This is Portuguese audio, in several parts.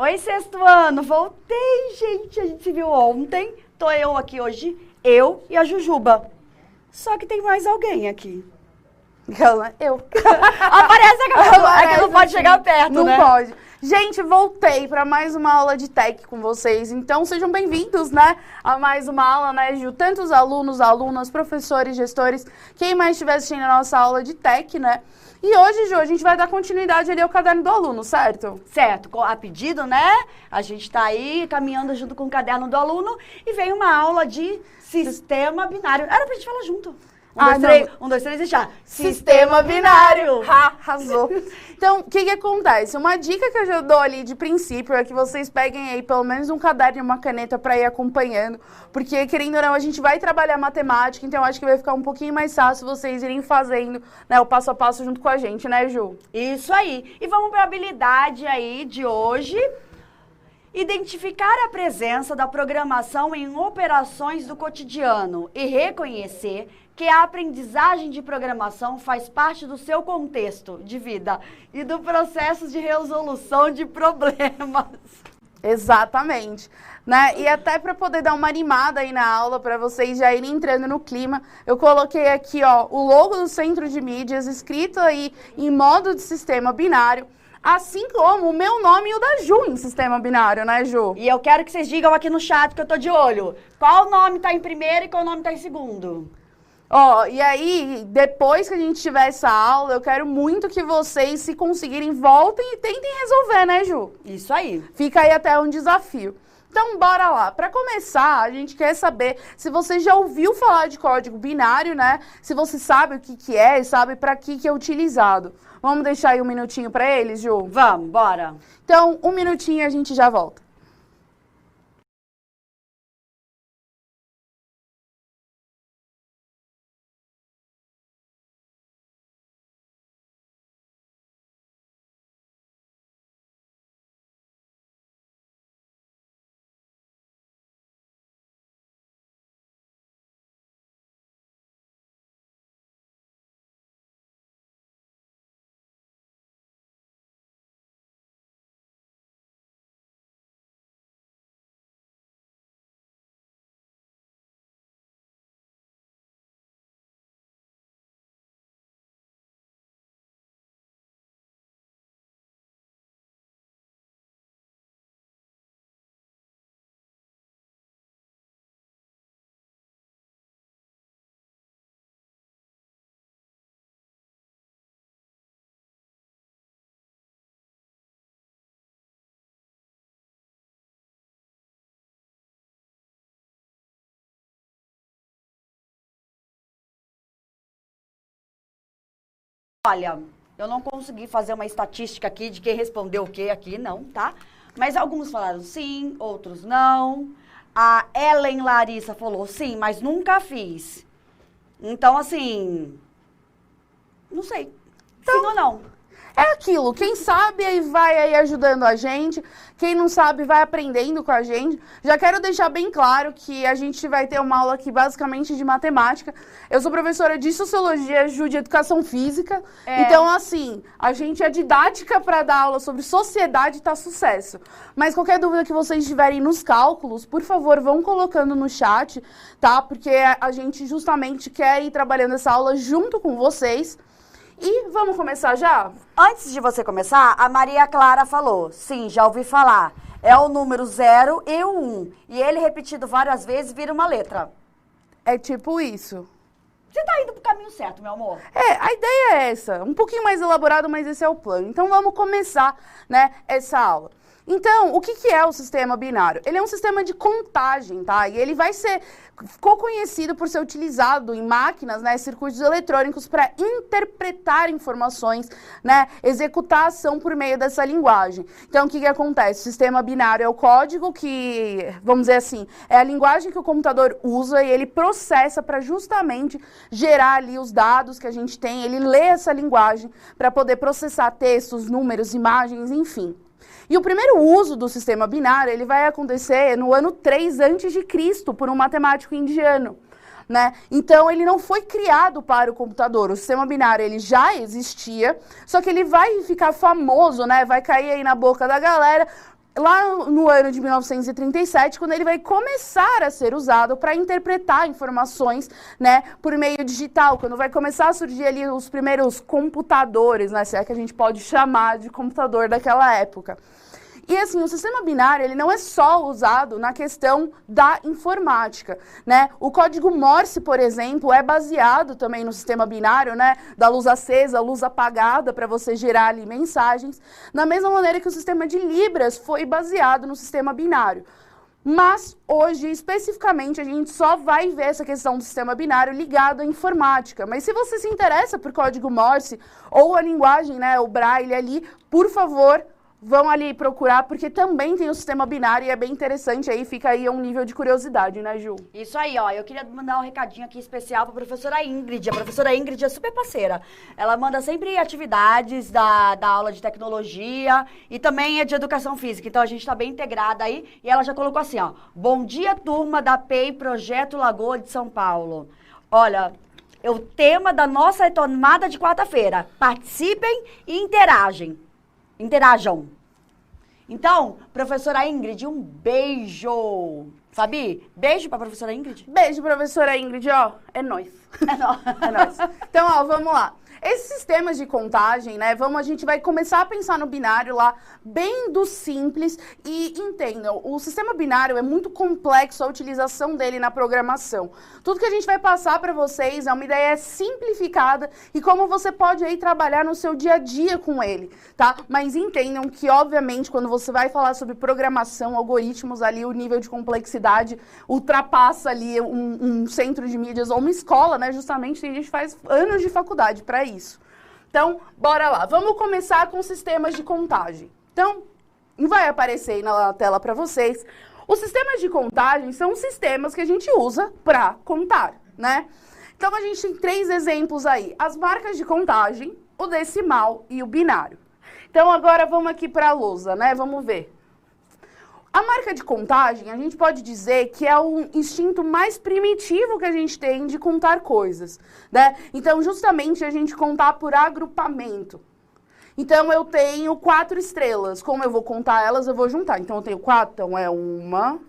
Oi, sexto ano, voltei, gente. A gente se viu ontem. Tô eu aqui hoje, eu e a Jujuba. Só que tem mais alguém aqui. Eu. Aparece a câmera, é que não pode chegar perto, não né? Não pode. Gente, voltei para mais uma aula de tech com vocês. Então, sejam bem-vindos, né, a mais uma aula, né, Ju? Tantos alunos, alunas, professores, gestores, quem mais estiver assistindo a nossa aula de tech, né? E hoje, Ju, a gente vai dar continuidade ali ao caderno do aluno, certo? Certo, a pedido, né? A gente tá aí caminhando junto com o caderno do aluno e vem uma aula de sistema binário. Era pra gente falar junto. Um, dois, três e já. Sistema binário. Arrasou. Então, o que acontece? Uma dica que eu já dou ali de princípio é que vocês peguem aí pelo menos um caderno e uma caneta para ir acompanhando, porque, querendo ou não, a gente vai trabalhar matemática, então acho que vai ficar um pouquinho mais fácil vocês irem fazendo, né, o passo a passo junto com a gente, né, Ju? Isso aí. E vamos para a habilidade aí de hoje. Identificar a presença da programação em operações do cotidiano e reconhecer que a aprendizagem de programação faz parte do seu contexto de vida e do processo de resolução de problemas. Exatamente. Né? E até para poder dar uma animada aí na aula, para vocês já irem entrando no clima, eu coloquei aqui, ó, o logo do Centro de Mídias, escrito aí em modo de sistema binário, assim como o meu nome e o da Ju em sistema binário, né, Ju? E eu quero que vocês digam aqui no chat que eu tô de olho. Qual nome tá em primeiro e qual nome tá em segundo? Ó, e aí, depois que a gente tiver essa aula, eu quero muito que vocês, se conseguirem, voltem e tentem resolver, né, Ju? Isso aí. Fica aí até um desafio. Então, bora lá. Para começar, a gente quer saber se você já ouviu falar de código binário, né? Se você sabe o que é e sabe para que é utilizado. Vamos deixar aí um minutinho para eles, Ju? Vamos, bora. Então, um minutinho e a gente já volta. Olha, eu não consegui fazer uma estatística aqui de quem respondeu o que aqui, não, tá? Mas alguns falaram sim, outros não. A Ellen Larissa falou sim, mas nunca fiz. Então, assim, não sei. Sim ou não? É aquilo, quem sabe aí vai aí ajudando a gente, quem não sabe vai aprendendo com a gente. Já quero deixar bem claro que a gente vai ter uma aula aqui basicamente de matemática. Eu sou professora de Sociologia, Ju, de Educação Física. Então, assim, a gente é didática para dar aula sobre sociedade e tá sucesso. Mas qualquer dúvida que vocês tiverem nos cálculos, por favor, vão colocando no chat, tá? Porque a gente justamente quer ir trabalhando essa aula junto com vocês. E vamos começar já? Antes de você começar, a Maria Clara falou, sim, já ouvi falar. É o número 0 e o 1. E ele repetido várias vezes vira uma letra. É tipo isso. Você tá indo pro caminho certo, meu amor. A ideia é essa. Um pouquinho mais elaborado, mas esse é o plano. Então vamos começar, né, essa aula. Então, o que é o sistema binário? Ele é um sistema de contagem, tá? E ele ficou conhecido por ser utilizado em máquinas, né, circuitos eletrônicos para interpretar informações, né, executar ação por meio dessa linguagem. Então, o que acontece? O sistema binário é o código que, vamos dizer assim, é a linguagem que o computador usa e ele processa para justamente gerar ali os dados que a gente tem, ele lê essa linguagem para poder processar textos, números, imagens, enfim. E o primeiro uso do sistema binário, ele vai acontecer no ano 3 a.C., por um matemático indiano, né? Então, ele não foi criado para o computador. O sistema binário, ele já existia, só que ele vai ficar famoso, né? Vai cair aí na boca da galera lá no ano de 1937, quando ele vai começar a ser usado para interpretar informações, né, por meio digital, quando vai começar a surgir ali os primeiros computadores, né, se é que a gente pode chamar de computador daquela época. E assim, o sistema binário, ele não é só usado na questão da informática, né? O código Morse, por exemplo, é baseado também no sistema binário, né? Da luz acesa, luz apagada, para você gerar ali mensagens, da mesma maneira que o sistema de Libras foi baseado no sistema binário. Mas, hoje, especificamente, a gente só vai ver essa questão do sistema binário ligado à informática. Mas se você se interessa por código Morse ou a linguagem, né, o Braille ali, por favor, vão ali procurar, porque também tem o sistema binário e é bem interessante, aí fica aí um nível de curiosidade, né, Ju? Isso aí, ó, eu queria mandar um recadinho aqui especial para a professora Ingrid. A professora Ingrid é super parceira. Ela manda sempre atividades da aula de tecnologia e também é de educação física, então a gente está bem integrada aí. E ela já colocou assim, ó, bom dia, turma da PEI Projeto Lagoa de São Paulo. Olha, é o tema da nossa retomada de quarta-feira. Participem e interajam. Então, professora Ingrid, um beijo. Fabi, beijo pra professora Ingrid. Beijo, professora Ingrid, ó, é nóis. É nóis. É nóis. Então, ó, vamos lá. Esses sistemas de contagem, né, a gente vai começar a pensar no binário lá, bem do simples, e entendam, o sistema binário é muito complexo a utilização dele na programação. Tudo que a gente vai passar para vocês é uma ideia simplificada e como você pode aí trabalhar no seu dia a dia com ele, tá? Mas entendam que, obviamente, quando você vai falar sobre programação, algoritmos ali, o nível de complexidade ultrapassa ali um centro de mídias ou uma escola, né? Justamente, tem gente que faz anos de faculdade para isso. Então, bora lá. Vamos começar com sistemas de contagem. Então, vai aparecer aí na tela para vocês. Os sistemas de contagem são os sistemas que a gente usa para contar, né? Então, a gente tem 3 exemplos aí. As marcas de contagem, o decimal e o binário. Então, agora vamos aqui para a lousa, né? Vamos ver. A marca de contagem, a gente pode dizer que é o instinto mais primitivo que a gente tem de contar coisas, né? Então, justamente, a gente contar por agrupamento. Então, eu tenho 4 estrelas. Como eu vou contar elas, eu vou juntar. Então, eu tenho 4. Então, é 1,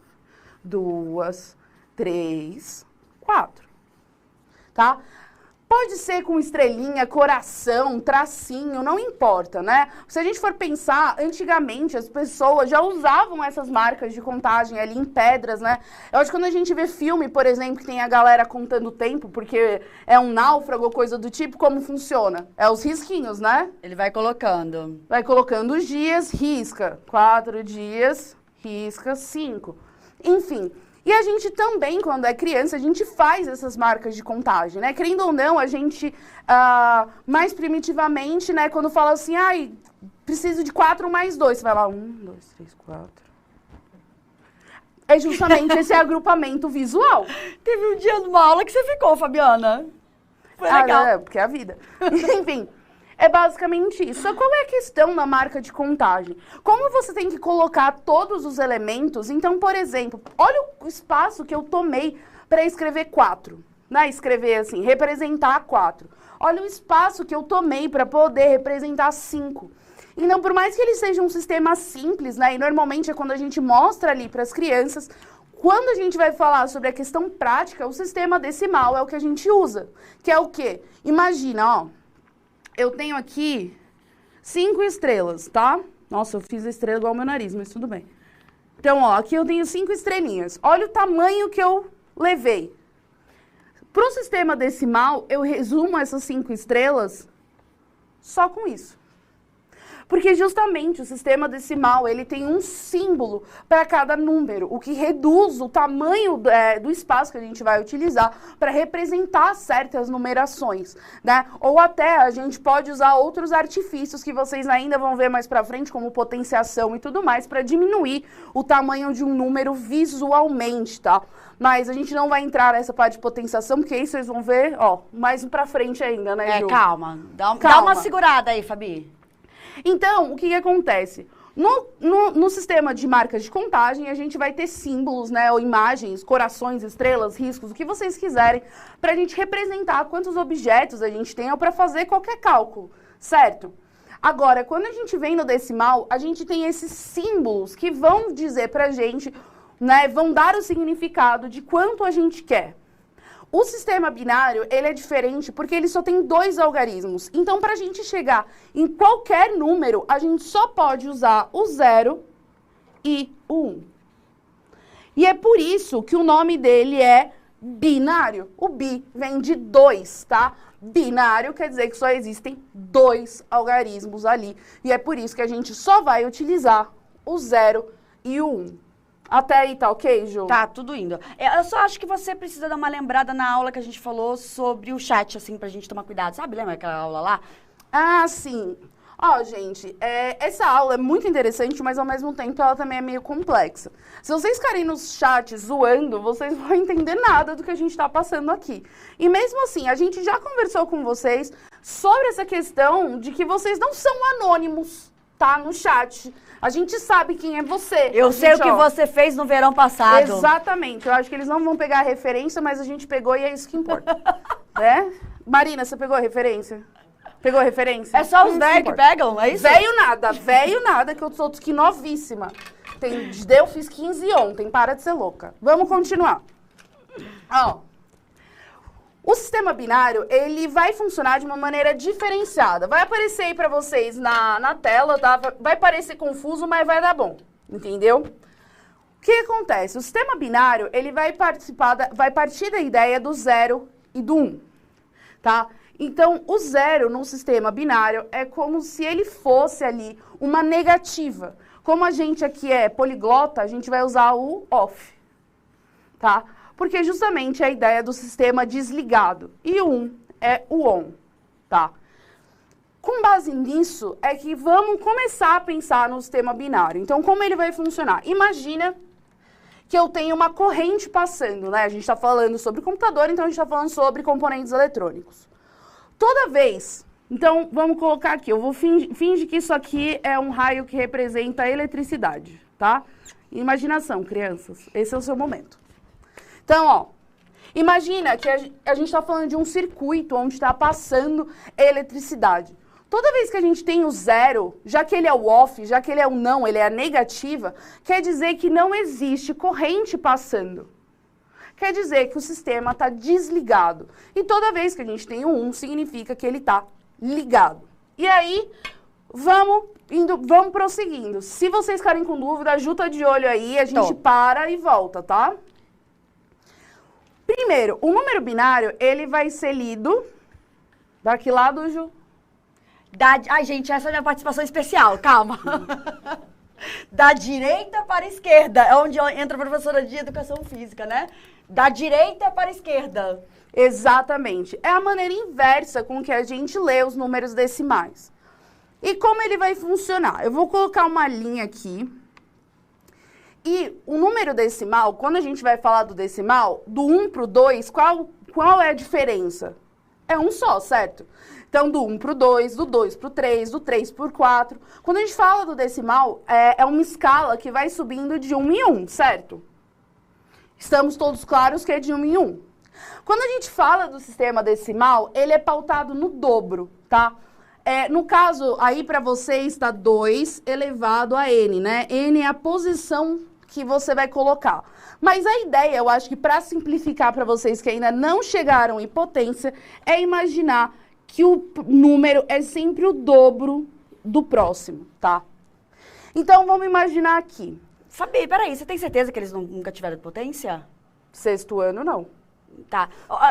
2, 3, 4. Tá? Pode ser com estrelinha, coração, tracinho, não importa, né? Se a gente for pensar, antigamente as pessoas já usavam essas marcas de contagem ali em pedras, né? Eu acho que quando a gente vê filme, por exemplo, que tem a galera contando o tempo, porque é um náufrago ou coisa do tipo, como funciona? É os risquinhos, né? Ele vai colocando. Vai colocando os dias, risca. 4 dias, risca 5. Enfim. E a gente também, quando é criança, a gente faz essas marcas de contagem, né? Querendo ou não, a gente, mais primitivamente, né? Quando fala assim, ai, preciso de 4 mais 2. Você vai lá, 1, 2, 3, 4. É justamente esse agrupamento visual. Teve um dia numa aula que você ficou, Fabiana. Foi legal. É, porque é a vida. Enfim. É basicamente isso. Só qual é a questão da marca de contagem? Como você tem que colocar todos os elementos? Então, por exemplo, olha o espaço que eu tomei para escrever 4. Né? Escrever assim, representar 4. Olha o espaço que eu tomei para poder representar 5. Então, por mais que ele seja um sistema simples, né? E normalmente é quando a gente mostra ali para as crianças, quando a gente vai falar sobre a questão prática, o sistema decimal é o que a gente usa. Que é o quê? Imagina, ó. Eu tenho aqui 5 estrelas, tá? Nossa, eu fiz a estrela igual ao meu nariz, mas tudo bem. Então, ó, aqui eu tenho 5 estrelinhas. Olha o tamanho que eu levei. Para o sistema decimal, eu resumo essas 5 estrelas só com isso. Porque justamente o sistema decimal, ele tem um símbolo para cada número, o que reduz o tamanho do espaço que a gente vai utilizar para representar certas numerações, né? Ou até a gente pode usar outros artifícios que vocês ainda vão ver mais para frente, como potenciação e tudo mais, para diminuir o tamanho de um número visualmente, tá? Mas a gente não vai entrar nessa parte de potenciação, porque isso vocês vão ver, ó, mais pra frente ainda, né, Ju? Calma. Dá uma segurada aí, Fabi. Então, o que acontece? No sistema de marcas de contagem, a gente vai ter símbolos, né, ou imagens, corações, estrelas, riscos, o que vocês quiserem, para a gente representar quantos objetos a gente tem ou para fazer qualquer cálculo, certo? Agora, quando a gente vem no decimal, a gente tem esses símbolos que vão dizer pra gente, né, vão dar o significado de quanto a gente quer. O sistema binário, ele é diferente porque ele só tem 2 algarismos. Então, para a gente chegar em qualquer número, a gente só pode usar o 0 e o 1. E é por isso que o nome dele é binário. O bi vem de 2, tá? Binário quer dizer que só existem 2 algarismos ali. E é por isso que a gente só vai utilizar o 0 e o 1. Até aí tá ok, Ju? Tá, tudo indo. Eu só acho que você precisa dar uma lembrada na aula que a gente falou sobre o chat, assim, pra gente tomar cuidado. Sabe, lembra aquela aula lá? Ah, sim. Ó, gente, essa aula é muito interessante, mas ao mesmo tempo ela também é meio complexa. Se vocês ficarem nos chats zoando, vocês não vão entender nada do que a gente tá passando aqui. E mesmo assim, a gente já conversou com vocês sobre essa questão de que vocês não são anônimos, tá? No chat. A gente sabe quem é você. Eu sei o que você fez no verão passado. Exatamente. Eu acho que eles não vão pegar a referência, mas a gente pegou e é isso que importa. Né? Marina, você pegou a referência? Pegou a referência? É só os velhos que pegam, é isso? Velho nada, que eu sou que novíssima. Eu fiz 15 ontem, para de ser louca. Vamos continuar. Ó. O sistema binário, ele vai funcionar de uma maneira diferenciada. Vai aparecer aí pra vocês na tela, tá? Vai parecer confuso, mas vai dar bom. Entendeu? O que acontece? O sistema binário, ele vai partir da ideia do 0 e do 1, tá? Então, o 0 no sistema binário é como se ele fosse ali uma negativa. Como a gente aqui é poliglota, a gente vai usar o off, tá? Porque justamente é a ideia do sistema desligado. E o 1 é o on, tá? Com base nisso, é que vamos começar a pensar no sistema binário. Então, como ele vai funcionar? Imagina que eu tenho uma corrente passando, né? A gente está falando sobre computador, então a gente está falando sobre componentes eletrônicos. Toda vez, então vamos colocar aqui, eu vou fingir que isso aqui é um raio que representa a eletricidade, tá? Imaginação, crianças, esse é o seu momento. Então, ó, imagina que a gente está falando de um circuito onde está passando eletricidade. Toda vez que a gente tem o 0, já que ele é o off, já que ele é o não, ele é a negativa, quer dizer que não existe corrente passando. Quer dizer que o sistema está desligado. E toda vez que a gente tem o 1, significa que ele está ligado. E aí, vamos prosseguindo. Se vocês ficarem com dúvida, a Ju tá de olho aí, a gente para e volta, tá? Primeiro, o número binário, ele vai ser lido... Da que lado, Ju? Ai, gente, essa é a minha participação especial, calma. Da direita para a esquerda, é onde entra a professora de educação física, né? Da direita para a esquerda. Exatamente. É a maneira inversa com que a gente lê os números decimais. E como ele vai funcionar? Eu vou colocar uma linha aqui. E o número decimal, quando a gente vai falar do decimal, do 1 para o 2, qual é a diferença? É um só, certo? Então, do 1 para o 2, do 2 para o 3, do 3 para o 4. Quando a gente fala do decimal, é uma escala que vai subindo de 1 em 1, certo? Estamos todos claros que é de 1 em 1. Quando a gente fala do sistema decimal, ele é pautado no dobro, tá? No caso, aí para vocês está 2 elevado a n, né? N é a posição que você vai colocar. Mas a ideia, eu acho que para simplificar para vocês que ainda não chegaram em potência, é imaginar que o número é sempre o dobro do próximo, tá? Então, vamos imaginar aqui. Fabi, peraí, você tem certeza que eles nunca tiveram potência? Sexto ano, não. Tá.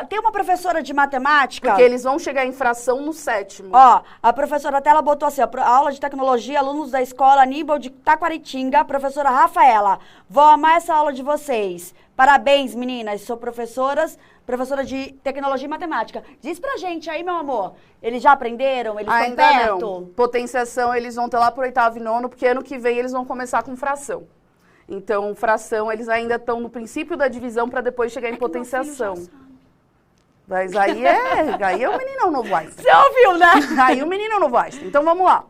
Tem uma professora de matemática... Porque eles vão chegar em fração no sétimo. Ó, a professora até ela botou assim, a aula de tecnologia, alunos da escola Aníbal de Taquaritinga, professora Rafaela, vou amar essa aula de vocês. Parabéns, meninas, sou professora de tecnologia e matemática. Diz pra gente aí, meu amor, eles já aprenderam? Eles estão perto? Não. Potenciação, eles vão ter lá pro 8º e 9º, porque ano que vem eles vão começar com fração. Então, fração, eles ainda estão no princípio da divisão para depois chegar em potenciação. Mas aí é o menino novo Einstein. Você ouviu, né? Aí o menino novo Einstein. Então, vamos lá.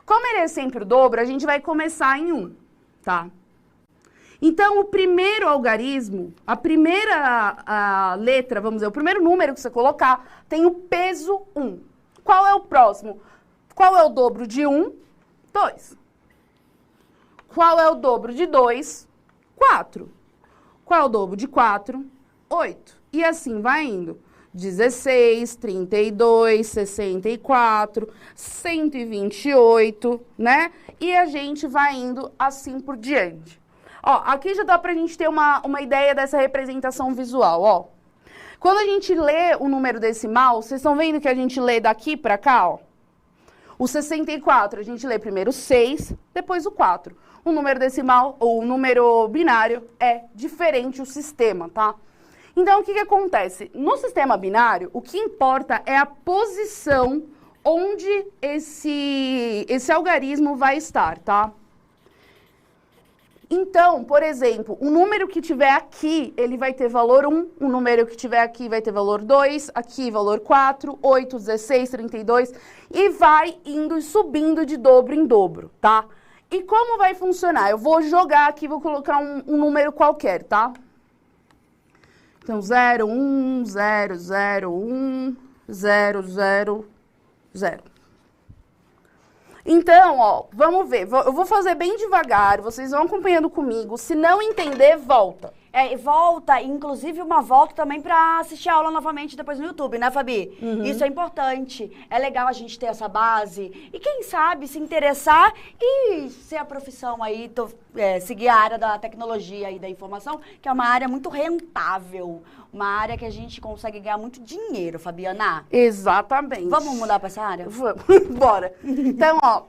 Como ele é sempre o dobro, a gente vai começar em 1, tá? Então, o primeiro algarismo, a primeira letra, vamos dizer, o primeiro número que você colocar, tem o peso 1. Qual é o próximo? Qual é o dobro de 1? 2. Qual é o dobro de 2? 4. Qual é o dobro de 4? 8. E assim vai indo. 16, 32, 64, 128, né? E a gente vai indo assim por diante. Ó, aqui já dá pra gente ter uma ideia dessa representação visual, ó. Quando a gente lê o número decimal, vocês estão vendo que a gente lê daqui pra cá, ó? O 64, a gente lê primeiro o 6, depois o 4. O número decimal, ou o número binário, é diferente o sistema, tá? Então, o que acontece? No sistema binário, o que importa é a posição onde esse algarismo vai estar, tá? Então, por exemplo, o número que tiver aqui, ele vai ter valor 1, o número que tiver aqui vai ter valor 2, aqui valor 4, 8, 16, 32, e vai indo e subindo de dobro em dobro, tá? E como vai funcionar? Eu vou jogar aqui, vou colocar um número qualquer, tá? Então, 0, 1, 0, 0, 1, 0, 0, 0. Então, ó, vamos ver. Eu vou fazer bem devagar, vocês vão acompanhando comigo. Se não entender, volta. Volta, inclusive uma volta também pra assistir a aula novamente depois no YouTube, né, Fabi? Uhum. Isso é importante. É legal a gente ter essa base. E quem sabe se interessar e ser a profissão aí, seguir a área da tecnologia e da informação, que é uma área muito rentável. Uma área que a gente consegue ganhar muito dinheiro, Fabiana. Exatamente. Vamos mudar pra essa área? Vamos, bora. Então, ó,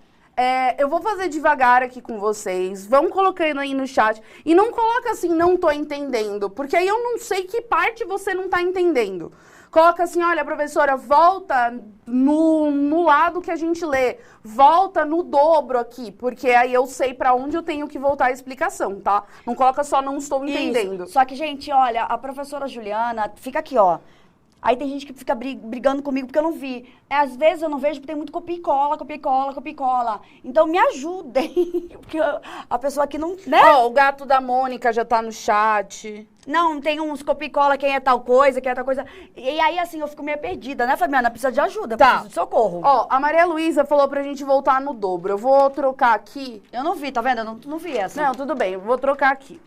eu vou fazer devagar aqui com vocês, vão colocando aí no chat, e não coloca assim, não tô entendendo, porque aí eu não sei que parte você não tá entendendo. Coloca assim, olha, professora, volta no lado que a gente lê, volta no dobro aqui, porque aí eu sei pra onde eu tenho que voltar a explicação, tá? Não coloca só não estou entendendo. Isso. Só que, gente, olha, a professora Juliana, fica aqui, ó. Aí tem gente que fica brigando comigo porque eu não vi. Às vezes eu não vejo porque tem muito copia e cola, copia e cola, copia e cola. Então me ajudem, porque a pessoa aqui não, né? Ó, o gato da Mônica já tá no chat. Não, tem uns copia e cola, quem é tal coisa, quem é tal coisa. E aí, assim, eu fico meio perdida, né, Fabiana? Precisa de ajuda, preciso de socorro. Ó, a Maria Luísa falou pra gente voltar no dobro. Eu vou trocar aqui. Eu não vi, tá vendo? Eu não vi essa. Não, tudo bem, eu vou trocar aqui.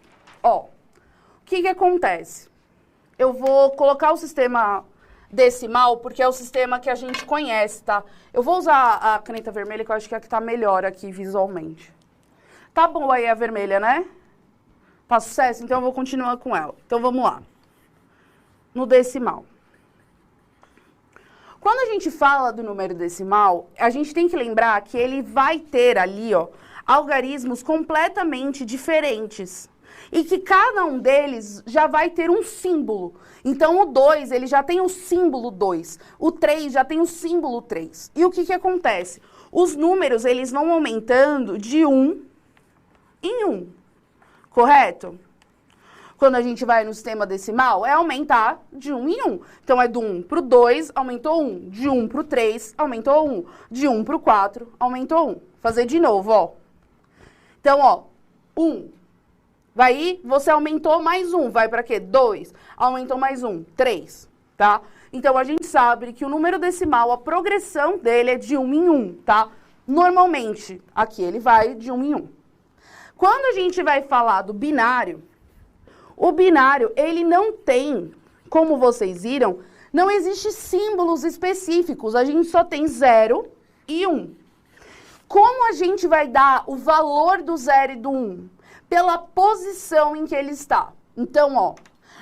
Ó, o que acontece? Eu vou colocar o sistema decimal, porque é o sistema que a gente conhece, tá? Eu vou usar a caneta vermelha, que eu acho que é a que tá melhor aqui visualmente. Tá bom aí a vermelha, né? Tá sucesso? Então eu vou continuar com ela. Então vamos lá. No decimal. Quando a gente fala do número decimal, a gente tem que lembrar que ele vai ter ali, ó, algarismos completamente diferentes. E que cada um deles já vai ter um símbolo. Então, o 2, ele já tem o símbolo 2. O 3 já tem o símbolo 3. E o que acontece? Os números, eles vão aumentando de 1 em 1. Correto? Quando a gente vai no sistema decimal, é aumentar de 1 em 1. Então, é do 1 para o 2, aumentou 1. De 1 para o 3, aumentou 1. De 1 para o 4, aumentou 1. Fazer de novo, ó. Então, ó, 1. Vai ir, você aumentou mais 1, vai para quê? 2. Aumentou mais 1, 3, tá? Então, a gente sabe que o número decimal, a progressão dele é de 1 em 1, tá? Normalmente, aqui ele vai de 1 em 1. Quando a gente vai falar do binário, o binário, ele não tem, como vocês viram, não existe símbolos específicos, a gente só tem 0 e 1. Como a gente vai dar o valor do 0 e do 1? Pela posição em que ele está. Então, ó,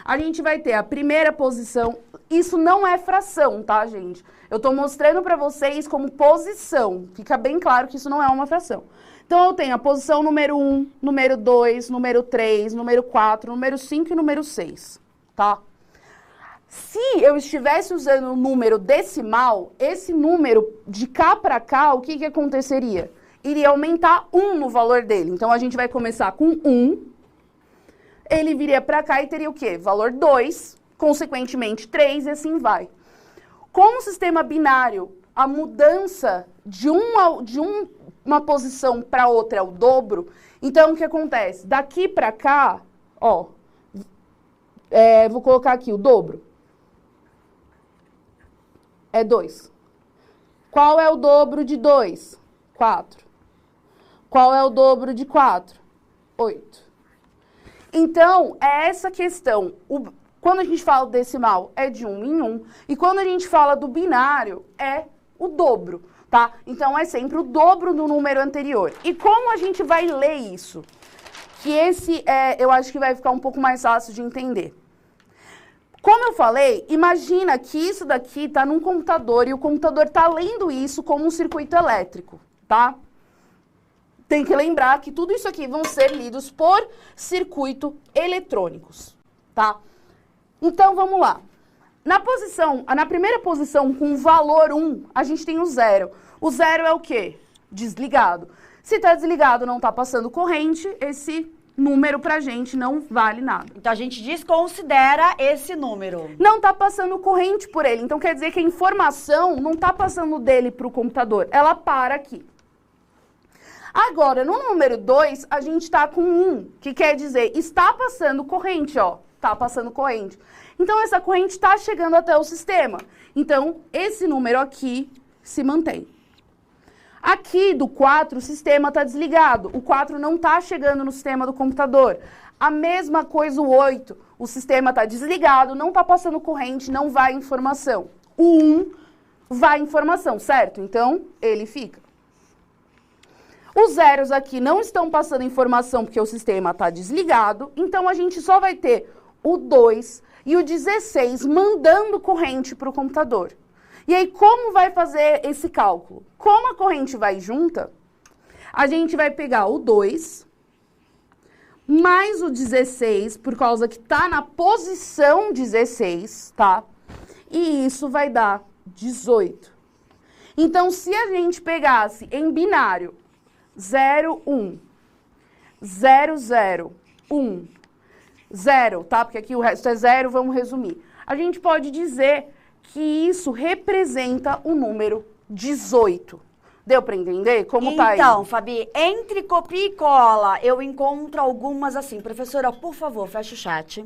a gente vai ter a primeira posição. Isso não é fração, tá, gente? Eu tô mostrando pra vocês como posição. Fica bem claro que isso não é uma fração. Então, eu tenho a posição número 1, número 2, número 3, número 4, número 5 e número 6, tá? Se eu estivesse usando o número decimal, esse número de cá pra cá, o que aconteceria? Iria aumentar 1 no valor dele. Então, a gente vai começar com 1. Ele viria para cá e teria o quê? Valor 2, consequentemente 3 e assim vai. Com o sistema binário, a mudança de uma posição para outra é o dobro. Então, o que acontece? Daqui para cá, ó, vou colocar aqui o dobro. É 2. Qual é o dobro de 2? 4. Qual é o dobro de 4? 8. Então, é essa questão. Quando a gente fala do decimal, é de 1 em 1. E quando a gente fala do binário, é o dobro, tá? Então, é sempre o dobro do número anterior. E como a gente vai ler isso? Que eu acho que vai ficar um pouco mais fácil de entender. Como eu falei, imagina que isso daqui está num computador e o computador está lendo isso como um circuito elétrico, tá? Tem que lembrar que tudo isso aqui vão ser lidos por circuito eletrônicos, tá? Então, vamos lá. Na primeira posição, com o valor 1, a gente tem o 0. O 0 é o quê? Desligado. Se está desligado, não está passando corrente, esse número pra gente não vale nada. Então, a gente desconsidera esse número. Não está passando corrente por ele. Então, quer dizer que a informação não está passando dele para o computador. Ela para aqui. Agora, no número 2, a gente está com 1, que quer dizer, está passando corrente, ó. Está passando corrente. Então, essa corrente está chegando até o sistema. Então, esse número aqui se mantém. Aqui do 4, o sistema está desligado. O 4 não está chegando no sistema do computador. A mesma coisa o 8. O sistema está desligado, não está passando corrente, não vai informação. O 1 vai informação, certo? Então, ele fica. Os zeros aqui não estão passando informação porque o sistema está desligado. Então, a gente só vai ter o 2 e o 16 mandando corrente para o computador. E aí, como vai fazer esse cálculo? Como a corrente vai junta, a gente vai pegar o 2 mais o 16, por causa que está na posição 16, tá? E isso vai dar 18. Então, se a gente pegasse em binário 0, 1, 0, 0, 1, 0, tá? Porque aqui o resto é 0, vamos resumir. A gente pode dizer que isso representa o número 18. Deu para entender como tá aí? Então, Fabi, entre copia e cola, eu encontro algumas assim, professora, por favor, fecha o chat.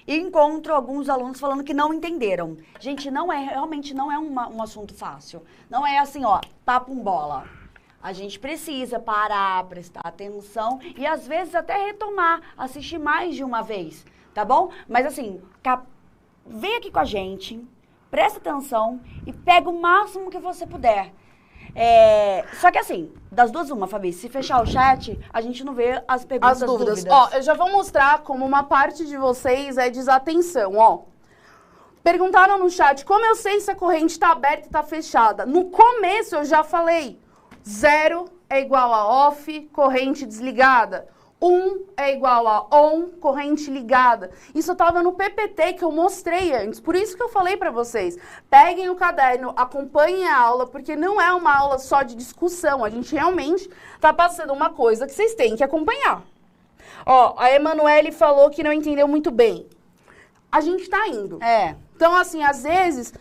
E encontro alguns alunos falando que não entenderam. Gente, realmente não é um assunto fácil. Não é assim, ó, papum bola. A gente precisa parar, prestar atenção e às vezes até retomar, assistir mais de uma vez, tá bom? Mas assim, vem aqui com a gente, presta atenção e pega o máximo que você puder. Só que assim, das duas uma, Fabi, se fechar o chat, a gente não vê as perguntas, as dúvidas. Ó, eu já vou mostrar como uma parte de vocês é desatenção, ó. Perguntaram no chat, como eu sei se a corrente está aberta e está fechada? No começo eu já falei, 0 é igual a off, corrente desligada. 1 é igual a on, corrente ligada. Isso estava no PPT que eu mostrei antes. Por isso que eu falei para vocês. Peguem o caderno, acompanhem a aula, porque não é uma aula só de discussão. A gente realmente está passando uma coisa que vocês têm que acompanhar. Ó, a Emanuele falou que não entendeu muito bem. A gente está indo. Então, assim, às vezes,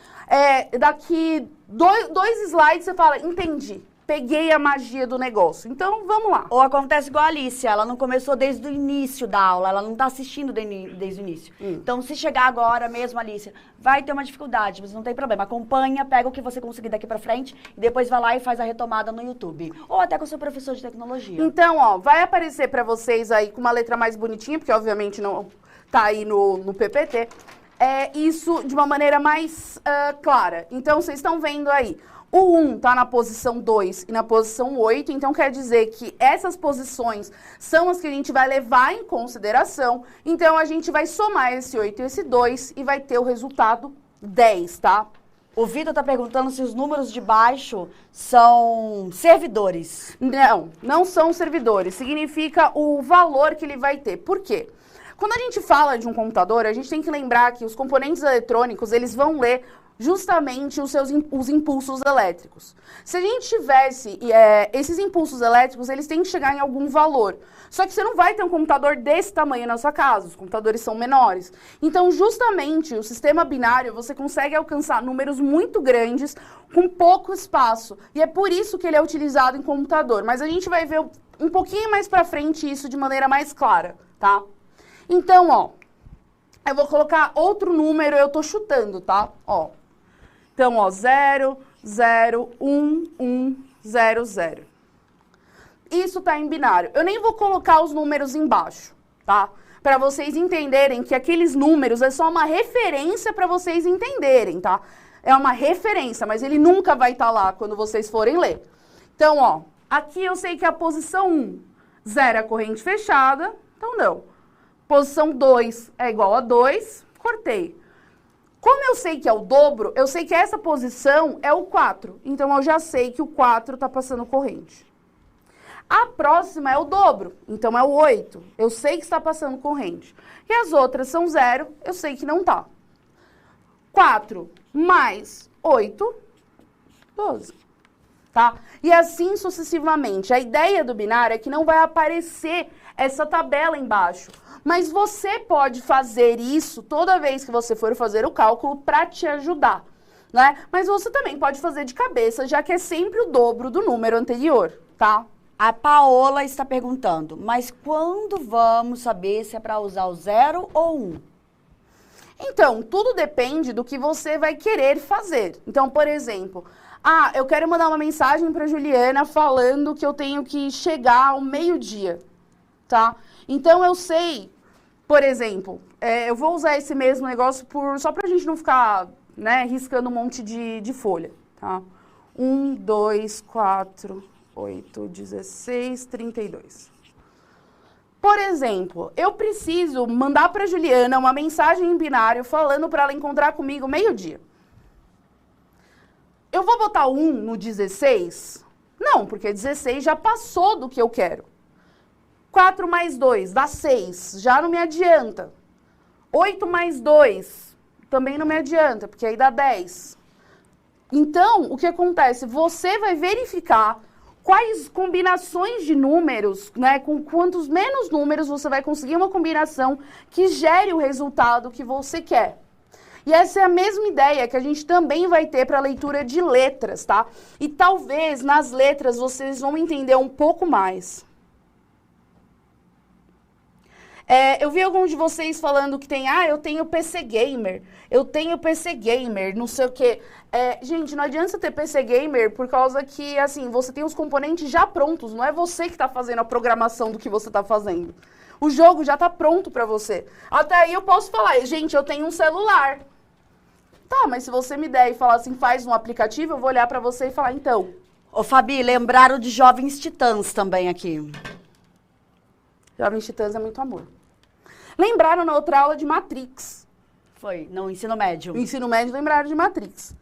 daqui dois slides você fala, entendi. Peguei a magia do negócio. Então, vamos lá. Ou acontece igual a Alicia, ela não começou desde o início da aula, ela não está assistindo desde o início. Então, se chegar agora mesmo, Alicia, vai ter uma dificuldade, mas não tem problema. Acompanha, pega o que você conseguir daqui pra frente e depois vai lá e faz a retomada no YouTube. Ou até com o seu professor de tecnologia. Então, ó, vai aparecer pra vocês aí com uma letra mais bonitinha, porque obviamente não tá aí no PPT. Isso de uma maneira mais clara. Então, vocês estão vendo aí. O 1 está na posição 2 e na posição 8, então quer dizer que essas posições são as que a gente vai levar em consideração. Então, a gente vai somar esse 8 e esse 2 e vai ter o resultado 10, tá? O Vitor está perguntando se os números de baixo são servidores. Não são servidores. Significa o valor que ele vai ter. Por quê? Quando a gente fala de um computador, a gente tem que lembrar que os componentes eletrônicos, eles vão ler justamente os impulsos elétricos. Se a gente tivesse esses impulsos elétricos, eles têm que chegar em algum valor. Só que você não vai ter um computador desse tamanho na sua casa, os computadores são menores. Então, justamente, o sistema binário, você consegue alcançar números muito grandes com pouco espaço. E é por isso que ele é utilizado em computador. Mas a gente vai ver um pouquinho mais pra frente isso de maneira mais clara, tá? Então, ó, eu vou colocar outro número, eu tô chutando, tá? Ó. Então, ó, 0, 0, 1, 1, 0, 0. Isso tá em binário. Eu nem vou colocar os números embaixo, tá? Para vocês entenderem que aqueles números é só uma referência para vocês entenderem, tá? É uma referência, mas ele nunca vai estar lá quando vocês forem ler. Então, ó, aqui eu sei que a posição 1, 0 é a corrente fechada, então não. Posição 2 é igual a 2, cortei. Como eu sei que é o dobro, eu sei que essa posição é o 4. Então, eu já sei que o 4 está passando corrente. A próxima é o dobro, então é o 8. Eu sei que está passando corrente. E as outras são 0, eu sei que não está. 4 mais 8, 12. Tá? E assim sucessivamente. A ideia do binário é que não vai aparecer essa tabela embaixo. Mas você pode fazer isso toda vez que você for fazer o cálculo para te ajudar, né? Mas você também pode fazer de cabeça, já que é sempre o dobro do número anterior, tá? A Paola está perguntando, mas quando vamos saber se é para usar o 0 ou 1? Então, tudo depende do que você vai querer fazer. Então, por exemplo, eu quero mandar uma mensagem para Juliana falando que eu tenho que chegar ao meio-dia, tá? Então, eu sei, por exemplo, eu vou usar esse mesmo negócio só pra gente não ficar, né, riscando um monte de folha, tá? 1, 2, 4, 8, 16, 32. Por exemplo, eu preciso mandar para Juliana uma mensagem em binário falando para ela encontrar comigo meio-dia. Eu vou botar 1 no 16? Não, porque 16 já passou do que eu quero. 4 mais 2 dá 6, já não me adianta. 8 mais 2 também não me adianta, porque aí dá 10. Então, o que acontece? Você vai verificar quais combinações de números, né, com quantos menos números você vai conseguir uma combinação que gere o resultado que você quer. E essa é a mesma ideia que a gente também vai ter para a leitura de letras, tá? E talvez nas letras vocês vão entender um pouco mais. Eu vi alguns de vocês falando que tem, eu tenho PC Gamer, não sei o quê. Gente, não adianta você ter PC Gamer por causa que, assim, você tem os componentes já prontos, não é você que está fazendo a programação do que você está fazendo. O jogo já está pronto para você. Até aí eu posso falar, gente, eu tenho um celular. Tá, mas se você me der e falar assim, faz um aplicativo, eu vou olhar para você e falar, então. Ô, Fabi, lembraram de Jovens Titãs também aqui. Jovens Titãs é muito amor. Lembraram na outra aula de Matrix. Foi, no ensino médio. No ensino médio lembraram de Matrix.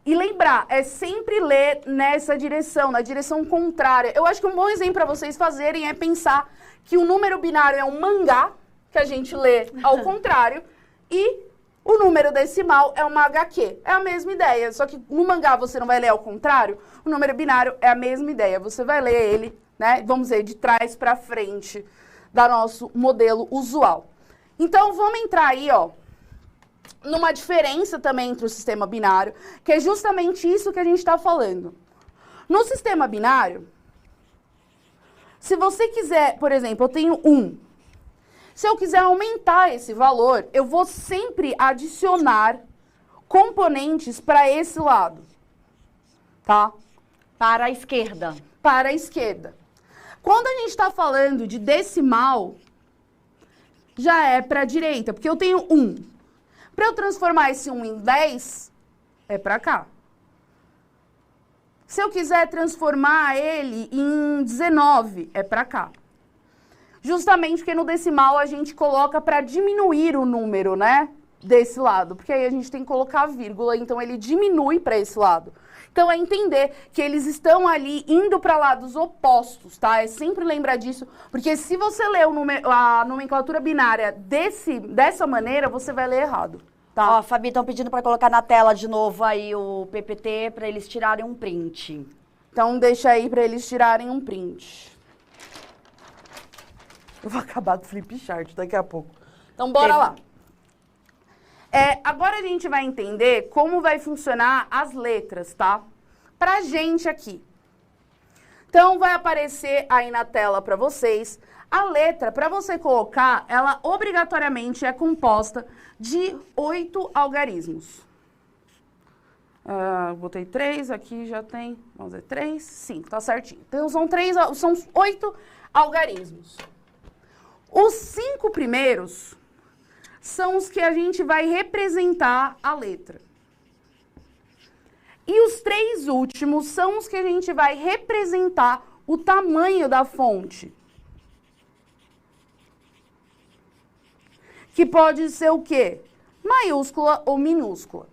E lembrar, sempre ler nessa direção, na direção contrária. Eu acho que um bom exemplo para vocês fazerem é pensar que o número binário é um mangá, que a gente lê ao contrário, e o número decimal é uma HQ. É a mesma ideia, só que no mangá você não vai ler ao contrário, o número binário é a mesma ideia. Você vai ler ele, né, vamos dizer, de trás para frente, do nosso modelo usual. Então, vamos entrar aí, ó, numa diferença também entre o sistema binário, que é justamente isso que a gente está falando. No sistema binário, se você quiser, por exemplo, eu tenho 1. Se eu quiser aumentar esse valor, eu vou sempre adicionar componentes para esse lado, tá? Para a esquerda. Para a esquerda. Quando a gente está falando de decimal, já é para a direita, porque eu tenho 1. Para eu transformar esse 1 em 10, é para cá. Se eu quiser transformar ele em 19, é para cá. Justamente porque no decimal a gente coloca para diminuir o número, né? Desse lado. Porque aí a gente tem que colocar a vírgula, então ele diminui para esse lado. Então, é entender que eles estão ali indo para lados opostos, tá? É sempre lembrar disso, porque se você ler a nomenclatura binária dessa maneira, você vai ler errado, tá? Ó, Fabi, estão pedindo para colocar na tela de novo aí o PPT para eles tirarem um print. Então, deixa aí para eles tirarem um print. Eu vou acabar do flip chart daqui a pouco. Então, bora lá. Agora a gente vai entender como vai funcionar as letras, tá? Pra gente aqui. Então, vai aparecer aí na tela pra vocês. A letra, pra você colocar, ela obrigatoriamente é composta de 8 algarismos. Botei 3, aqui já tem, vamos ver, 3, 5, tá certinho. Então, são 8 algarismos. Os 5 primeiros são os que a gente vai representar a letra. E os 3 últimos são os que a gente vai representar o tamanho da fonte. Que pode ser o quê? Maiúscula ou minúscula.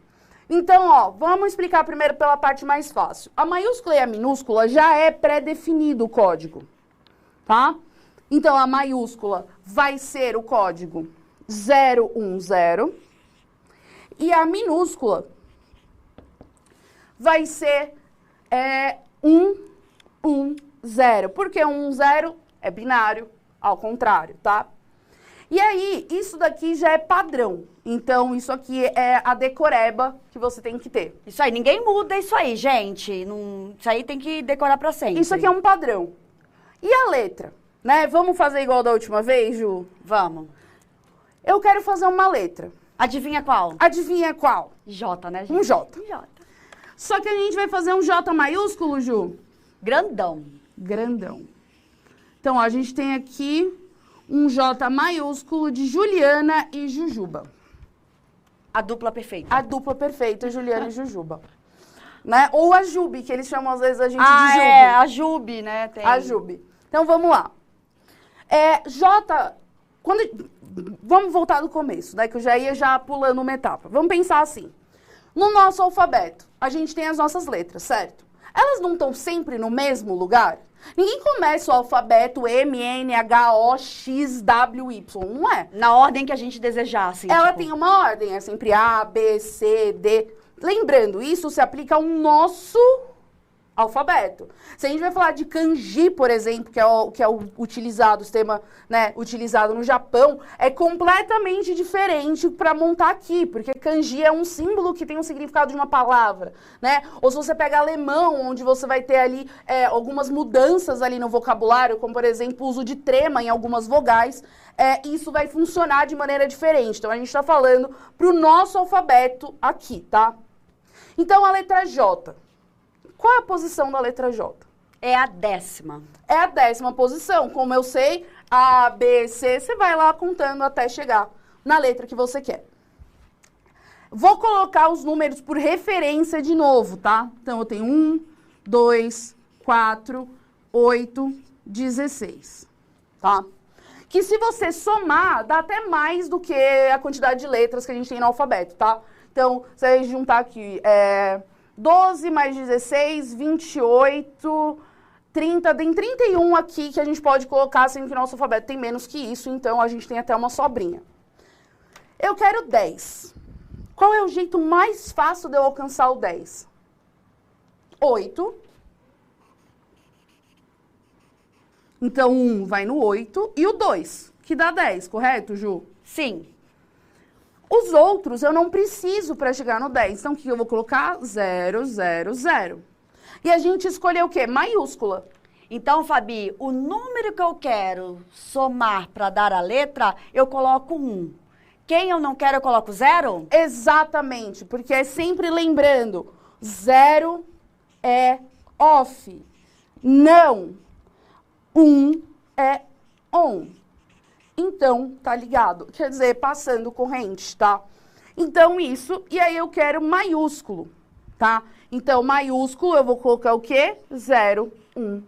Então, ó, vamos explicar primeiro pela parte mais fácil. A maiúscula e a minúscula já é pré-definido o código, tá? Então, a maiúscula vai ser o código 010 e a minúscula vai ser 110. Porque 110 é binário, ao contrário, tá? E aí, isso daqui já é padrão. Então, isso aqui é a decoreba que você tem que ter. Isso aí, ninguém muda isso aí, gente. Isso aí tem que decorar pra sempre. Isso aqui é um padrão. E a letra? Né? Vamos fazer igual da última vez, Ju? Vamos. Eu quero fazer uma letra. Adivinha qual? Adivinha qual? J, né, gente? Um J. Um J. Só que a gente vai fazer um J maiúsculo, Ju? Grandão. Grandão. Então, ó, a gente tem aqui um J maiúsculo de Juliana e Jujuba. A dupla perfeita. A dupla perfeita, Juliana e Jujuba. Né? Ou a Jubi, que eles chamam às vezes a gente de Jubi. A Jubi, né? Tem. A Jubi. Então, vamos lá. J, vamos voltar do começo, né? Que eu já ia pulando uma etapa. Vamos pensar assim. No nosso alfabeto, a gente tem as nossas letras, certo? Elas não estão sempre no mesmo lugar? Ninguém começa o alfabeto M, N, H, O, X, W, Y, não é? Na ordem que a gente desejar, assim. Ela tem uma ordem, é sempre A, B, C, D. Lembrando, isso se aplica ao nosso alfabeto. Se a gente vai falar de kanji, por exemplo, que é o utilizado, o sistema, né, utilizado no Japão, é completamente diferente para montar aqui, porque kanji é um símbolo que tem um significado de uma palavra, né? Ou se você pega alemão, onde você vai ter ali algumas mudanças ali no vocabulário, como, por exemplo, o uso de trema em algumas vogais, isso vai funcionar de maneira diferente. Então, a gente está falando para o nosso alfabeto aqui, tá? Então, a letra J. Qual é a posição da letra J? É a 10ª. É a 10ª posição. Como eu sei, A, B, C, você vai lá contando até chegar na letra que você quer. Vou colocar os números por referência de novo, tá? Então, eu tenho 1, 2, 4, 8, 16, tá? Que se você somar, dá até mais do que a quantidade de letras que a gente tem no alfabeto, tá? Então, se a gente juntar aqui, 12 mais 16, 28, 30, tem 31 aqui que a gente pode colocar, sendo que nosso alfabeto tem menos que isso, então a gente tem até uma sobrinha. Eu quero 10. Qual é o jeito mais fácil de eu alcançar o 10? 8. Então, 1 vai no 8 e o 2, que dá 10, correto, Ju? Sim. Os outros eu não preciso para chegar no 10. Então, o que eu vou colocar? 0, 0, 0. E a gente escolheu o quê? Maiúscula. Então, Fabi, o número que eu quero somar para dar a letra, eu coloco 1. Quem eu não quero, eu coloco 0? Exatamente, porque é sempre lembrando, 0 é off. Não. 1 é on. Então, tá ligado? Quer dizer, passando corrente, tá? Então, isso. E aí, eu quero maiúsculo, tá? Então, maiúsculo, eu vou colocar o quê? 0, 1,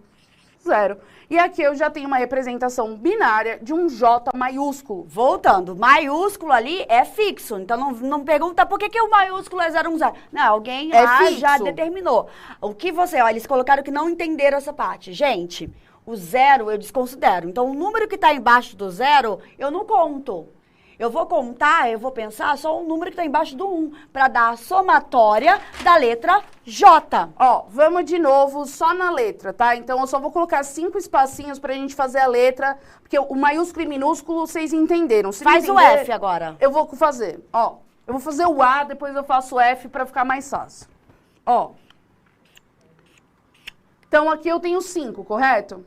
0. E aqui eu já tenho uma representação binária de um J maiúsculo. Voltando, maiúsculo ali é fixo. Então, não pergunta por que o maiúsculo é 0, 1, 0. Não, alguém lá já determinou. O que você... Ó, eles colocaram que não entenderam essa parte. Gente... O 0 eu desconsidero. Então, o número que está embaixo do 0, eu não conto. Eu vou contar, eu vou pensar só o número que está embaixo do 1, para dar a somatória da letra J. Ó, vamos de novo só na letra, tá? Então, eu só vou colocar 5 espacinhos pra gente fazer a letra, porque o maiúsculo e minúsculo vocês entenderam. Se Faz o F agora. Eu vou fazer, ó. Eu vou fazer o A, depois eu faço o F pra ficar mais fácil. Ó. Então, aqui eu tenho 5, correto?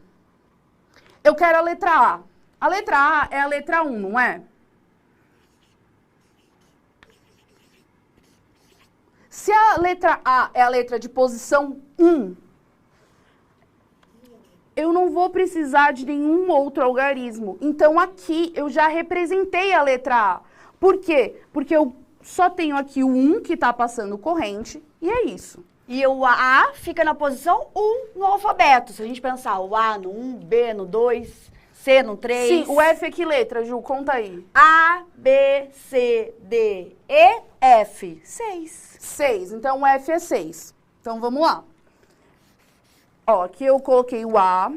Eu quero a letra A. A letra A é a letra 1, não é? Se Se a letra A é a letra de posição 1, eu não vou precisar de nenhum outro algarismo. Então, aqui eu já representei a letra A. Por quê? Porque eu só tenho aqui o 1 que está passando corrente, e é isso. E o A fica na posição 1 no alfabeto. Se a gente pensar o A no 1, B no 2, C no 3. Sim, o F é que letra, Ju? Conta aí. A, B, C, D, E, F. 6. 6. Então, o F é 6. Então, vamos lá. Ó, aqui eu coloquei o A,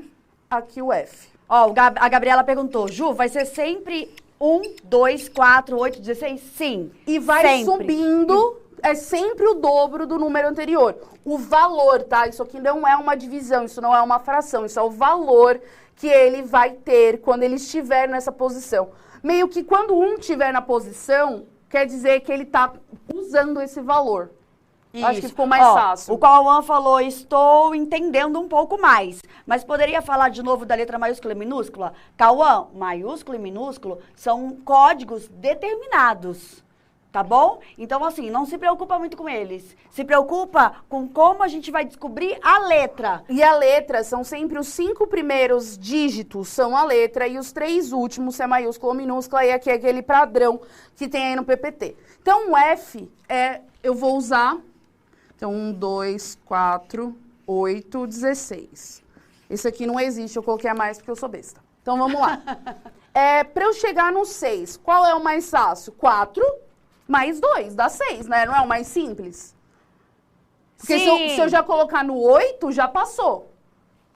aqui o F. Ó, a Gabriela perguntou, Ju, vai ser sempre 1, 2, 4, 8, 16? Sim. E vai sempre subindo, é sempre o dobro do número anterior. O valor, tá? Isso aqui não é uma divisão, isso não é uma fração, isso é o valor que ele vai ter quando ele estiver nessa posição. Meio que quando um estiver na posição, quer dizer que ele tá usando esse valor. Isso. Acho que ficou mais fácil. O Cauã falou, estou entendendo um pouco mais. Mas poderia falar de novo da letra maiúscula e minúscula? Cauã, maiúsculo e minúsculo são códigos determinados, tá bom? Então, assim, não se preocupa muito com eles. Se preocupa com como a gente vai descobrir a letra. E a letra são sempre os 5 primeiros dígitos, são a letra, e os 3 últimos, se é maiúscula ou minúscula, e aqui é aquele padrão que tem aí no PPT. Então, o F, eu vou usar... Então, 1, 2, 4, 8, 16. Esse aqui não existe, eu coloquei a mais porque eu sou besta. Então, vamos lá. Para eu chegar no 6, qual é o mais fácil? 4 mais 2, dá 6, né? Não é o mais simples? Porque se eu já colocar no 8, já passou.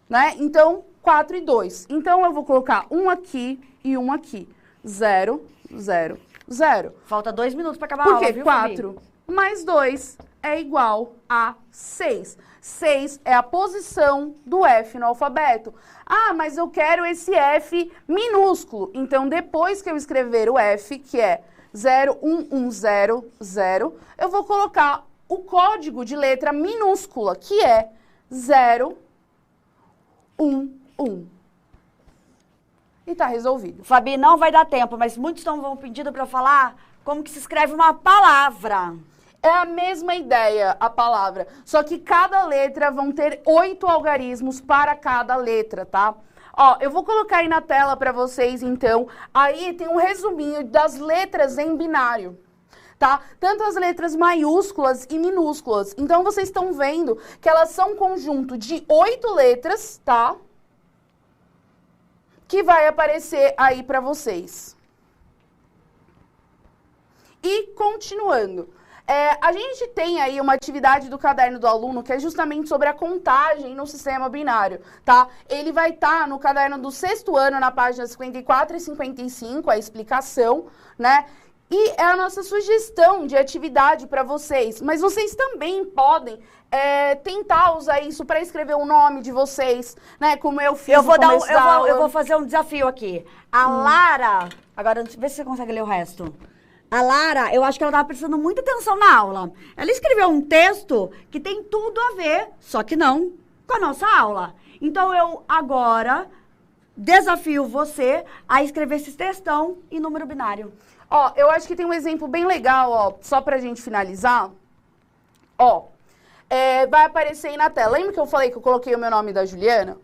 Né? Então, 4 e 2. Então, eu vou colocar um aqui e um aqui. 0, 0, 0. Falta 2 minutos para acabar a aula, Por quê? viu, 4 mais 2 é igual a 6. 6 é a posição do F no alfabeto. Ah, mas eu quero esse F minúsculo. Então, depois que eu escrever o F, que é 0, 1, 1, 0, 0, eu vou colocar o código de letra minúscula, que é 0, 1, 1. E tá resolvido. Fabi, não vai dar tempo, mas muitos estão pedindo para eu falar como que se escreve uma palavra. É a mesma ideia, a palavra, só que cada letra vão ter 8 algarismos para cada letra, tá? Ó, eu vou colocar aí na tela para vocês, então, aí tem um resuminho das letras em binário, tá? Tanto as letras maiúsculas e minúsculas. Então, vocês estão vendo que elas são um conjunto de 8 letras, tá? Que vai aparecer aí para vocês. E continuando. A gente tem aí uma atividade do caderno do aluno que é justamente sobre a contagem no sistema binário, tá? Ele vai estar no caderno do 6º ano, na página 54 e 55, a explicação, né? E é a nossa sugestão de atividade para vocês. Mas vocês também podem tentar usar isso para escrever o nome de vocês, né? Como eu fiz eu vou no começo da aula. Eu vou fazer um desafio aqui. A Lara... Agora, vê se você consegue ler o resto. A Lara, eu acho que ela estava prestando muita atenção na aula. Ela escreveu um texto que tem tudo a ver, só que não com a nossa aula. Então, eu agora desafio você a escrever esse textão em número binário. Ó, eu acho que tem um exemplo bem legal, ó, só pra gente finalizar. Ó, vai aparecer aí na tela. Lembra que eu falei que eu coloquei o meu nome da Juliana?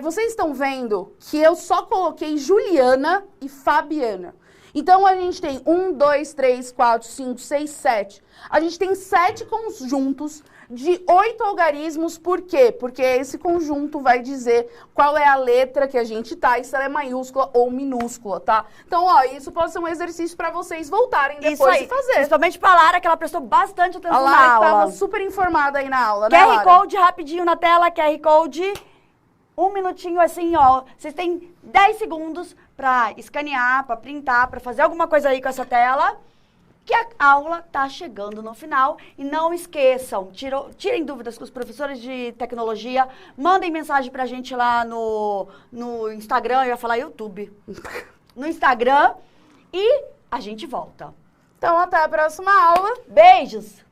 Vocês estão vendo que eu só coloquei Juliana e Fabiana. Então, a gente tem 1, 2, 3, 4, 5, 6, 7. A gente tem 7 conjuntos de 8 algarismos. Por quê? Porque esse conjunto vai dizer qual é a letra que a gente tá, e se ela é maiúscula ou minúscula, tá? Então, ó, isso pode ser um exercício para vocês voltarem depois de fazer. Principalmente pra Lara, que ela prestou bastante atenção na aula. A Lara tava super informada aí na aula, né, QR Lara? Code rapidinho na tela, QR Code... 1 minutinho assim, ó. Vocês têm 10 segundos pra escanear, pra printar, pra fazer alguma coisa aí com essa tela. Que a aula tá chegando no final. E não esqueçam, tirem dúvidas com os professores de tecnologia. Mandem mensagem pra gente lá no Instagram. Eu ia falar YouTube. No Instagram. E a gente volta. Então, até a próxima aula. Beijos!